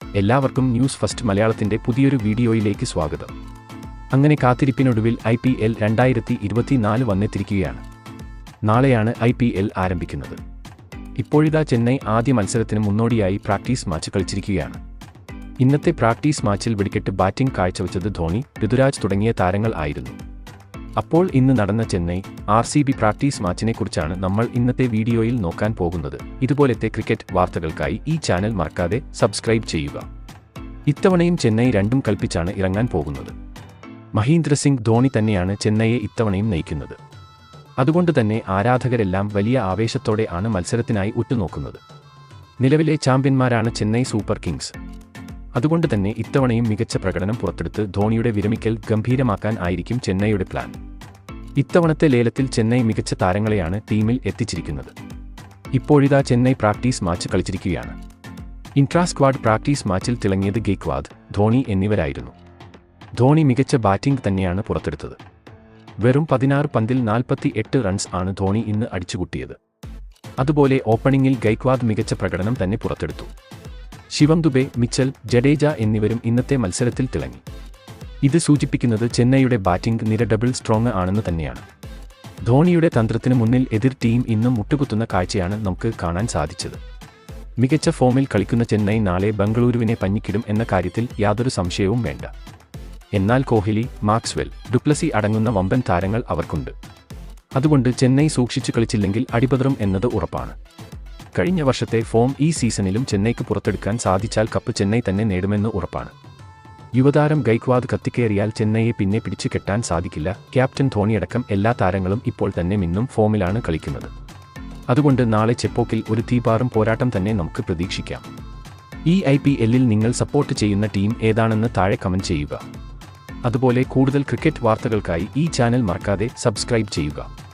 എല്ലാവർക്കും news first മലയാളത്തിന്റെ പുതിയൊരു വീഡിയോയിലേക്ക് സ്വാഗതം. അങ്ങനെ കാത്തിരിപ്പിനൊടുവിൽ IPL 2024 വന്നെത്തിയിരിക്കുകയാണ്. നാളെയാണ് IPL ആരംഭിക്കുന്നത്. ഇപ്പോഴിതാ ചെന്നൈ ആദ്യ മത്സരത്തിന് മുന്നോടിയായി പ്രാക്ടീസ് മാച്ച് കളിച്ചിരിക്കുകയാണ്. ഇന്നത്തെ പ്രാക്ടീസ് മാച്ചിൽ വെടിക്കെട്ട് ബാറ്റിംഗ് കാഴ്ചവെച്ചത് ധോണി, ഋതുരാജ് തുടങ്ങിയ താരങ്ങൾ ആയിരുന്നു. അപ്പോൾ ഇന്ന് നടന്ന ചെന്നൈ RCB പ്രാക്ടീസ് മാച്ചിനെക്കുറിച്ചാണ് നമ്മൾ ഇന്നത്തെ വീഡിയോയിൽ നോക്കാൻ പോകുന്നത്. ഇതുപോലത്തെ ക്രിക്കറ്റ് വാർത്തകൾക്കായി ഈ ചാനൽ മറക്കാതെ സബ്സ്ക്രൈബ് ചെയ്യുക. ഇത്തവണയും ചെന്നൈ രണ്ടും കൽപ്പിച്ചാണ് ഇറങ്ങാൻ പോകുന്നത്. മഹീന്ദ്ര സിംഗ് ധോണി തന്നെയാണ് ചെന്നൈയെ ഇത്തവണയും നയിക്കുന്നത്. അതുകൊണ്ട് തന്നെ ആരാധകരെല്ലാം വലിയ ആവേശത്തോടെ ആണ് മത്സരത്തിനായി ഉറ്റുനോക്കുന്നത്. നിലവിലെ ചാമ്പ്യന്മാരാണ് ചെന്നൈ സൂപ്പർ കിങ്സ്. അതുകൊണ്ട് തന്നെ ഇത്തവണയും മികച്ച പ്രകടനം പുറത്തെടുത്ത് ധോണിയുടെ വിരമിക്കൽ ഗംഭീരമാക്കാൻ ആയിരിക്കും ചെന്നൈയുടെ പ്ലാൻ. ഇത്തവണത്തെ ലേലത്തിൽ ചെന്നൈ മികച്ച താരങ്ങളെയാണ് ടീമിൽ എത്തിച്ചിരിക്കുന്നത്. ഇപ്പോഴിതാ ചെന്നൈ പ്രാക്ടീസ് മാച്ച് കളിച്ചിരിക്കുകയാണ്. ഇൻട്രാ സ്ക്വാഡ് പ്രാക്ടീസ് മാച്ചിൽ തിളങ്ങിയത് ഗെയ്ക്വാദ്, ധോണി എന്നിവരായിരുന്നു. ധോണി മികച്ച ബാറ്റിംഗ് തന്നെയാണ് പുറത്തെടുത്തത്. വെറും 16 പന്തിൽ 48 റൺസ് ആണ് ധോണി ഇന്ന് അടിച്ചുകൂട്ടിയത്. അതുപോലെ ഓപ്പണിംഗിൽ ഗെയ്ക്വാദ് മികച്ച പ്രകടനം തന്നെ പുറത്തെടുത്തു. ശിവം ദുബെ, മിച്ചൽ, ജഡേജ എന്നിവരും ഇന്നത്തെ മത്സരത്തിൽ തിളങ്ങി. ഇത് സൂചിപ്പിക്കുന്നത് ചെന്നൈയുടെ ബാറ്റിംഗ് നിര ഡബിൾ സ്ട്രോങ് ആണെന്ന് തന്നെയാണ്. ധോണിയുടെ തന്ത്രത്തിന് മുന്നിൽ എതിർ ടീം ഇന്നും മുട്ടുകുത്തുന്ന കാഴ്ചയാണ് നമുക്ക് കാണാൻ സാധിച്ചത്. മികച്ച ഫോമിൽ കളിക്കുന്ന ചെന്നൈ നാളെ ബംഗളൂരുവിനെ പഞ്ഞിക്കിടും എന്ന കാര്യത്തിൽ യാതൊരു സംശയവും വേണ്ട. എന്നാൽ കോഹ്ലി, മാക്സ്വെൽ, ഡുപ്ലസി അടങ്ങുന്ന വമ്പൻ താരങ്ങൾ അവർക്കുണ്ട്. അതുകൊണ്ട് ചെന്നൈ സൂക്ഷിച്ചു കളിച്ചില്ലെങ്കിൽ അടിപതറും എന്നത് ഉറപ്പാണ്. കഴിഞ്ഞ വർഷത്തെ ഫോം ഈ സീസണിലും ചെന്നൈക്ക് പുറത്തെടുക്കാൻ സാധിച്ചാൽ കപ്പ് ചെന്നൈ തന്നെ നേടുമെന്ന് ഉറപ്പാണ്. യുവതാരം ഗെയ്ക്വാദ് കത്തിക്കേറിയാൽ ചെന്നൈയെ പിന്നെ പിടിച്ചു കെട്ടാൻ സാധിക്കില്ല. ക്യാപ്റ്റൻ ധോണിയടക്കം എല്ലാ താരങ്ങളും ഇപ്പോൾ തന്നെ മിന്നും ഫോമിലാണ് കളിക്കുന്നത്. അതുകൊണ്ട് നാളെ ചെപ്പോക്കിൽ ഒരു തീപാറും പോരാട്ടം തന്നെ നമുക്ക് പ്രതീക്ഷിക്കാം. ഈ IPLൽ നിങ്ങൾ സപ്പോർട്ട് ചെയ്യുന്ന ടീം ഏതാണെന്ന് താഴെ കമന്റ് ചെയ്യുക. അതുപോലെ കൂടുതൽ ക്രിക്കറ്റ് വാർത്തകൾക്കായി ഈ ചാനൽ മറക്കാതെ സബ്സ്ക്രൈബ് ചെയ്യുക.